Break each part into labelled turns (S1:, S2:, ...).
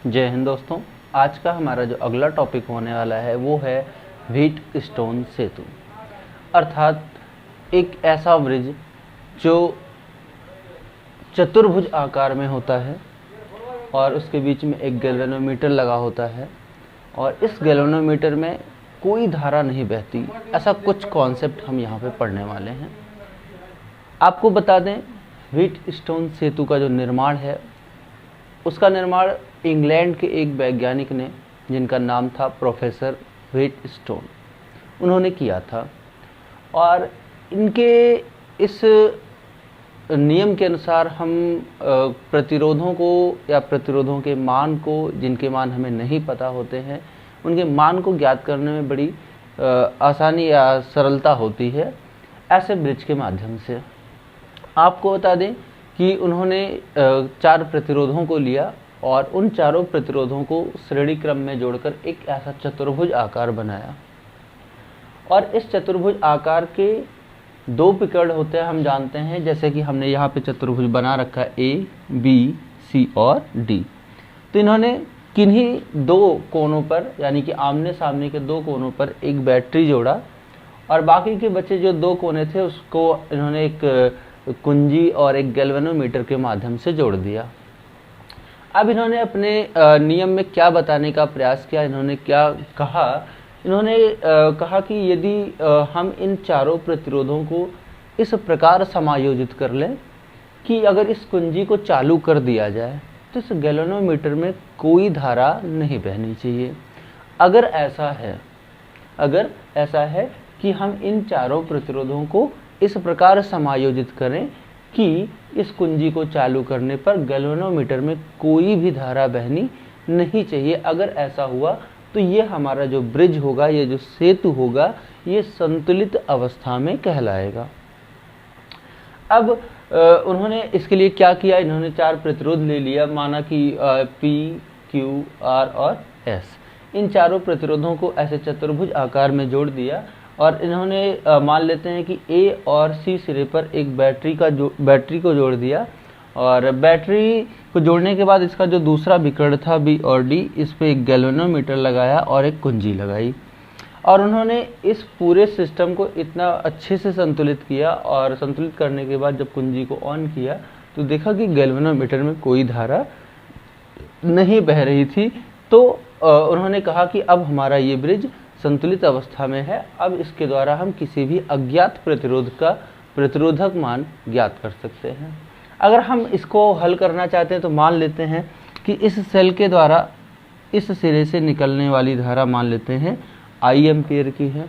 S1: जय हिंद दोस्तों। आज का हमारा जो अगला टॉपिक होने वाला है वो है व्हीटस्टोन सेतु, अर्थात एक ऐसा ब्रिज जो चतुर्भुज आकार में होता है और उसके बीच में एक गैल्वेनोमीटर लगा होता है और इस गैल्वेनोमीटर में कोई धारा नहीं बहती। ऐसा कुछ कॉन्सेप्ट हम यहाँ पे पढ़ने वाले हैं। आपको बता दें, व्हीटस्टोन सेतु का जो निर्माण है उसका निर्माण इंग्लैंड के एक वैज्ञानिक ने, जिनका नाम था प्रोफेसर व्हीटस्टोन, उन्होंने किया था। और इनके इस नियम के अनुसार हम प्रतिरोधों को या प्रतिरोधों के मान को, जिनके मान हमें नहीं पता होते हैं, उनके मान को ज्ञात करने में बड़ी आसानी या सरलता होती है ऐसे ब्रिज के माध्यम से। आपको बता दें कि उन्होंने 4 प्रतिरोधों को लिया और उन चारों प्रतिरोधों को श्रेणी क्रम में जोड़कर एक ऐसा चतुर्भुज आकार बनाया। और इस चतुर्भुज आकार के 2 विकर्ण होते हैं, हम जानते हैं, जैसे कि हमने यहाँ पे चतुर्भुज बना रखा है ए, बी, सी और डी। तो इन्होंने किन्हीं 2 कोनों पर, यानी कि आमने सामने के 2 कोनों पर एक बैटरी जोड़ा और बाकी के बचे जो 2 कोने थे उसको इन्होंने एक कुंजी और एक गैल्वेनोमीटर के माध्यम से जोड़ दिया। अब इन्होंने अपने नियम में क्या बताने का प्रयास किया, इन्होंने क्या कहा? इन्होंने कहा कि यदि हम इन चारों प्रतिरोधों को इस प्रकार समायोजित कर लें कि अगर इस कुंजी को चालू कर दिया जाए तो इस गैल्वेनोमीटर में कोई धारा नहीं बहनी चाहिए। अगर ऐसा है कि हम इन चारों प्रतिरोधों को इस प्रकार समायोजित करें कि इस कुंजी को चालू करने पर गैल्वेनोमीटर में कोई भी धारा बहनी नहीं चाहिए। अगर ऐसा हुआ तो ये हमारा जो ब्रिज होगा, ये जो सेतु होगा, ये संतुलित अवस्था में कहलाएगा। अब उन्होंने इसके लिए क्या किया, इन्होंने 4 प्रतिरोध ले लिया, माना कि P, Q, R और S। इन चारों प्रतिरोधों को ऐसे चतुर्भुज आकार में जोड़ दिया और इन्होंने मान लेते हैं कि A और C सिरे पर एक बैटरी को जोड़ दिया और बैटरी को जोड़ने के बाद इसका जो दूसरा विकर्ण था B और D, इस पे एक गैल्वेनोमीटर लगाया और एक कुंजी लगाई। और उन्होंने इस पूरे सिस्टम को इतना अच्छे से संतुलित किया और संतुलित करने के बाद जब कुंजी को ऑन किया तो देखा कि गैल्वेनोमीटर में कोई धारा नहीं बह रही थी। तो उन्होंने कहा कि अब हमारा ये ब्रिज संतुलित अवस्था में है। अब इसके द्वारा हम किसी भी अज्ञात प्रतिरोध का प्रतिरोधक मान ज्ञात कर सकते हैं। अगर हम इसको हल करना चाहते हैं तो मान लेते हैं कि इस सेल के द्वारा इस सिरे से निकलने वाली धारा मान लेते हैं I एम्पीयर की है।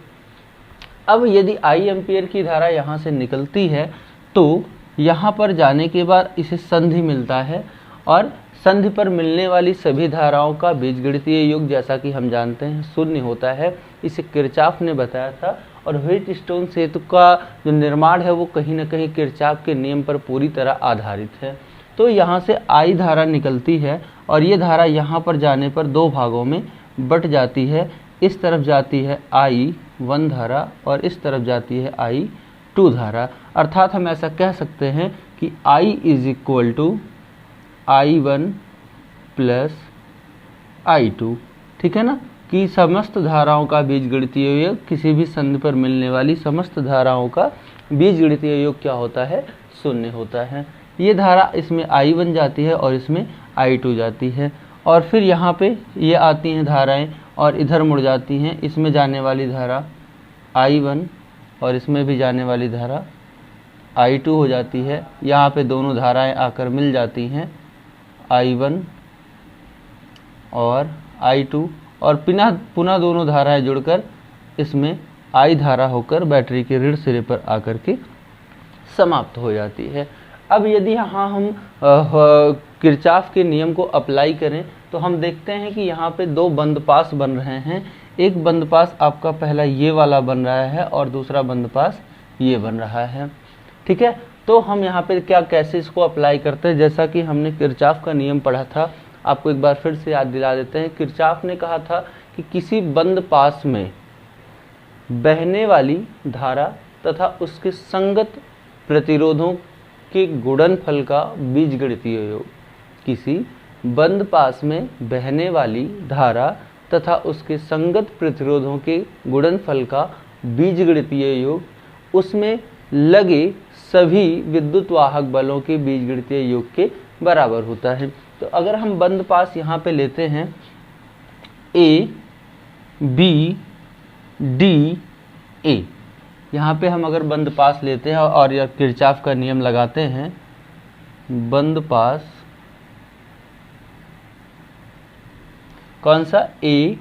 S1: अब यदि I एम्पीयर की धारा यहाँ से निकलती है तो यहाँ पर जाने के बाद इसे संधि मिलता है और संधि पर मिलने वाली सभी धाराओं का बीजगणितीय योग, जैसा कि हम जानते हैं, 0 होता है। इसे किरचॉफ ने बताया था। और व्हीटस्टोन सेतु का जो निर्माण है वो कहीं ना कहीं किरचॉफ के नियम पर पूरी तरह आधारित है। तो यहाँ से I धारा निकलती है और ये धारा यहाँ पर जाने पर 2 भागों में बट जाती है। इस तरफ जाती है I1 धारा और इस तरफ जाती है I2 धारा। अर्थात हम ऐसा कह सकते हैं कि I = I1 प्लस I2, ठीक है ना, कि समस्त धाराओं का बीजगणितीय योग, किसी भी संधि पर मिलने वाली समस्त धाराओं का बीजगणितीय योग क्या होता है, 0 होता है। ये धारा इसमें I1 जाती है और इसमें I2 जाती है और फिर यहाँ पे ये आती हैं धाराएं और इधर मुड़ जाती हैं। इसमें जाने वाली धारा I1 और इसमें भी जाने वाली धारा I2 हो जाती है। यहाँ पे दोनों धाराएं आकर मिल जाती हैं, I1 और I2, और पुनः दोनों धाराएं जुड़कर इसमें I धारा होकर बैटरी के ऋण सिरे पर आकर के समाप्त हो जाती है। अब यदि यहाँ हम किरचॉफ के नियम को अप्लाई करें तो हम देखते हैं कि यहाँ पे 2 बंद पास बन रहे हैं। एक बंद पास आपका पहला ये वाला बन रहा है और दूसरा बंद पास ये बन रहा है, ठीक है। तो हम यहाँ पे कैसे इसको अप्लाई करते हैं, जैसा कि हमने किरचॉफ का नियम पढ़ा था, आपको एक बार फिर से याद दिला देते हैं। किरचॉफ ने कहा था कि किसी बंद पास में बहने वाली धारा तथा उसके संगत प्रतिरोधों के गुणनफल का बीजगणितीय योग, किसी बंद पास में बहने वाली धारा तथा उसके संगत प्रतिरोधों के गुणनफल का बीजगणितीय योग उसमें लगे सभी विद्युत वाहक बलों के बीजगणितीय योग के बराबर होता है। तो अगर हम बंद पास यहाँ पे लेते हैं ए बी डी ए, यहाँ पे हम अगर बंद पास लेते हैं और यह किरचॉफ का नियम लगाते हैं, बंद पास कौन सा, A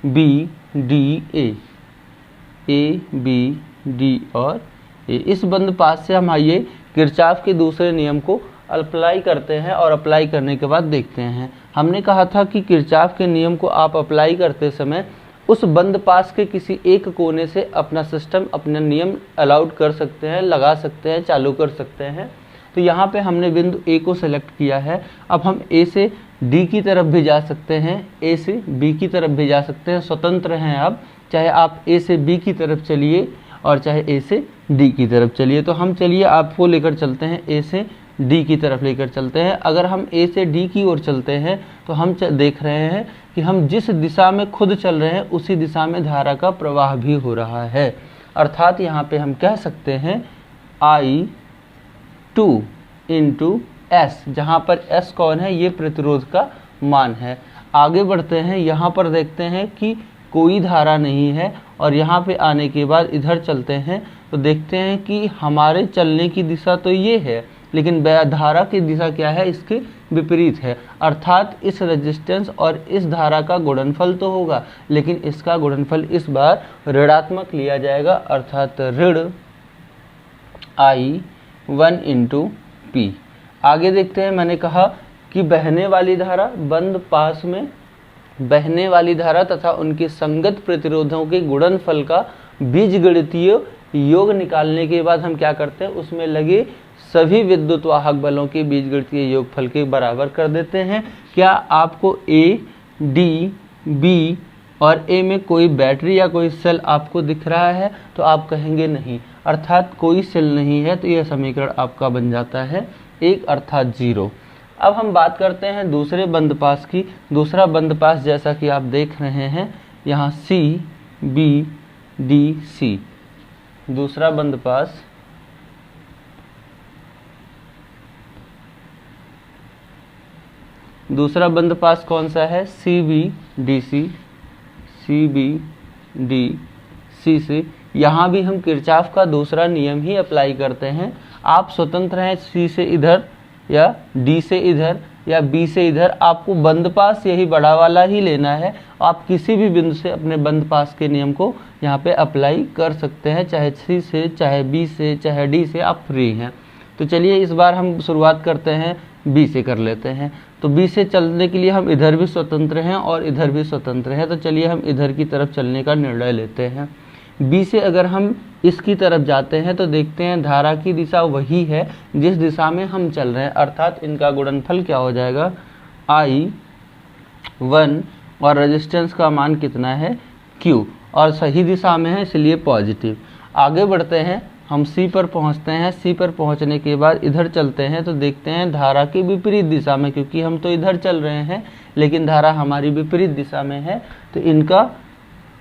S1: B D A B D और ए, इस बंद पास से हम आइए किरचॉफ के दूसरे नियम को अप्लाई करते हैं और अप्लाई करने के बाद देखते हैं। हमने कहा था कि किरचॉफ के नियम को आप अप्लाई करते समय उस बंद पास के किसी एक कोने से अपना सिस्टम, अपना नियम अलाउड कर सकते हैं, लगा सकते हैं, चालू कर सकते हैं। तो यहाँ पे हमने बिंदु ए को सेलेक्ट किया है। अब हम ए से डी की तरफ भी जा सकते हैं, ए से बी की तरफ भी जा सकते हैं, स्वतंत्र हैं आप, चाहे आप ए से बी की तरफ चलिए और चाहे ए से डी की तरफ चलिए। तो हम चलिए आपको लेकर चलते हैं, ए से डी की तरफ लेकर चलते हैं। अगर हम ए से डी की ओर चलते हैं तो हम देख रहे हैं कि हम जिस दिशा में खुद चल रहे हैं उसी दिशा में धारा का प्रवाह भी हो रहा है। अर्थात यहाँ पे हम कह सकते हैं I2 इंटू एस, जहाँ पर एस कौन है, ये प्रतिरोध का मान है। आगे बढ़ते हैं, यहाँ पर देखते हैं कि कोई धारा नहीं है और यहाँ पे आने के बाद इधर चलते हैं तो देखते हैं कि हमारे चलने की दिशा तो ये है, लेकिन धारा की दिशा क्या है, इसके विपरीत है। अर्थात इस रेजिस्टेंस और इस धारा का गुणनफल तो होगा, लेकिन इसका गुणनफल इस बार ऋणात्मक लिया जाएगा, अर्थात ऋण I1 इंटू पी। आगे देखते हैं, मैंने कहा कि बहने वाली धारा, बंद पास में बहने वाली धारा तथा उनके संगत प्रतिरोधों के गुणनफल का बीजगणितीय योग निकालने के बाद हम क्या करते हैं, उसमें लगे सभी विद्युत वाहक बलों के बीजगणितीय योगफल के बराबर कर देते हैं। क्या आपको ए, डी, बी और ए में कोई बैटरी या कोई सेल आपको दिख रहा है? तो आप कहेंगे नहीं, अर्थात कोई सेल नहीं है, तो यह समीकरण आपका बन जाता है 1 अर्थात 0। अब हम बात करते हैं दूसरे बंद पास की। दूसरा बंद पास जैसा कि आप देख रहे हैं यहाँ सी बी डी सी, दूसरा बंद पास कौन सा है, सी बी डी सी से। यहाँ भी हम किरचॉफ का दूसरा नियम ही अप्लाई करते हैं। आप स्वतंत्र हैं सी से इधर या डी से इधर या बी से इधर, आपको बंद पास यही बड़ा वाला ही लेना है। आप किसी भी बिंदु से अपने बंद पास के नियम को यहाँ पे अप्लाई कर सकते हैं, चाहे सी से, चाहे बी से, चाहे डी से, आप फ्री हैं। तो चलिए इस बार हम शुरुआत करते हैं बी से कर लेते हैं। तो बी से चलने के लिए हम इधर भी स्वतंत्र हैं और इधर भी स्वतंत्र हैं, तो चलिए हम इधर की तरफ चलने का निर्णय लेते हैं। बी से अगर हम इसकी तरफ जाते हैं तो देखते हैं धारा की दिशा वही है जिस दिशा में हम चल रहे हैं, अर्थात इनका गुणनफल क्या हो जाएगा, I1 और रेजिस्टेंस का मान कितना है, Q, और सही दिशा में है इसलिए पॉजिटिव। आगे बढ़ते हैं, हम सी पर पहुंचते हैं। सी पर पहुंचने के बाद इधर चलते हैं तो देखते हैं धारा की विपरीत दिशा में, क्योंकि हम तो इधर चल रहे हैं लेकिन धारा हमारी विपरीत दिशा में है, तो इनका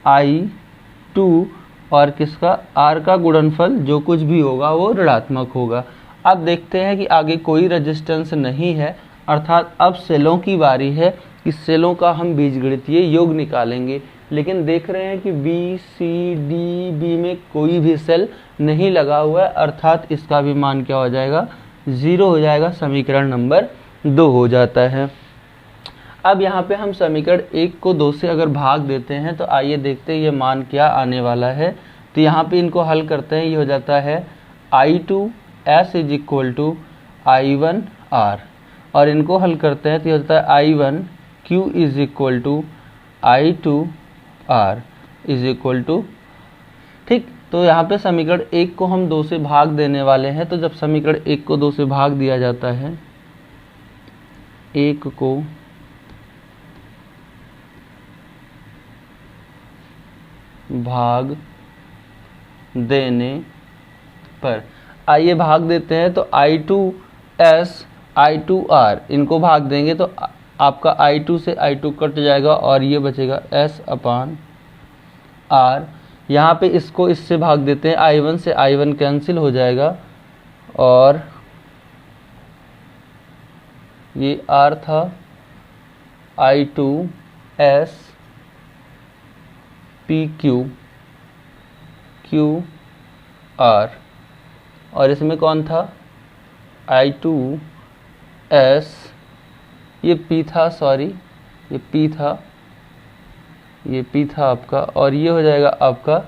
S1: I2 और किसका, R का गुणनफल जो कुछ भी होगा वो ऋणात्मक होगा। अब देखते हैं कि आगे कोई रेजिस्टेंस नहीं है, अर्थात अब सेलों की बारी है कि सेलों का हम बीजगणितीय योग निकालेंगे। लेकिन देख रहे हैं कि बी सी डी बी में कोई भी सेल नहीं लगा हुआ है, अर्थात इसका भी मान क्या हो जाएगा, 0 हो जाएगा। समीकरण नंबर 2 हो जाता है। अब यहाँ पे हम समीकरण 1 को 2 से अगर भाग देते हैं तो आइए देखते हैं ये मान क्या आने वाला है। तो यहाँ पे इनको हल करते हैं, ये हो जाता है I2S is equal to I1R, और इनको हल करते हैं तो ये होता है I1Q is equal to I2R is equal to, ठीक। तो यहाँ पे समीकरण 1 को हम 2 से भाग देने वाले हैं। तो जब समीकरण 1 को 2 से भाग दिया जाता है, 1 को भाग देने पर, आइए भाग देते हैं। तो I2S I2R इनको भाग देंगे तो आपका I2 से I2 कट जाएगा और ये बचेगा S/R। यहाँ पे इसको इससे भाग देते हैं, I1 से I1 कैंसिल हो जाएगा और ये R था, I2 S PQ QR, और इसमें कौन था, I2 S, ये P था, सॉरी ये P था, ये P था आपका, और ये हो जाएगा आपका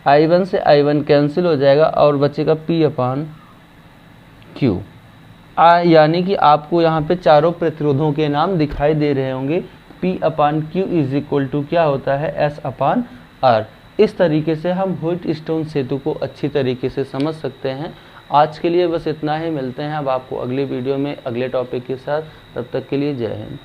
S1: I1 से I1 कैंसिल हो जाएगा और बचेगा P/Q। यानी कि आपको यहाँ पे चारों प्रतिरोधों के नाम दिखाई दे रहे होंगे। P/Q इज इक्वल टू क्या होता है, S/R। इस तरीके से हम व्हीटस्टोन सेतु को अच्छी तरीके से समझ सकते हैं। आज के लिए बस इतना ही, मिलते हैं अब आपको अगले वीडियो में अगले टॉपिक के साथ। तब तक के लिए जय हिंद।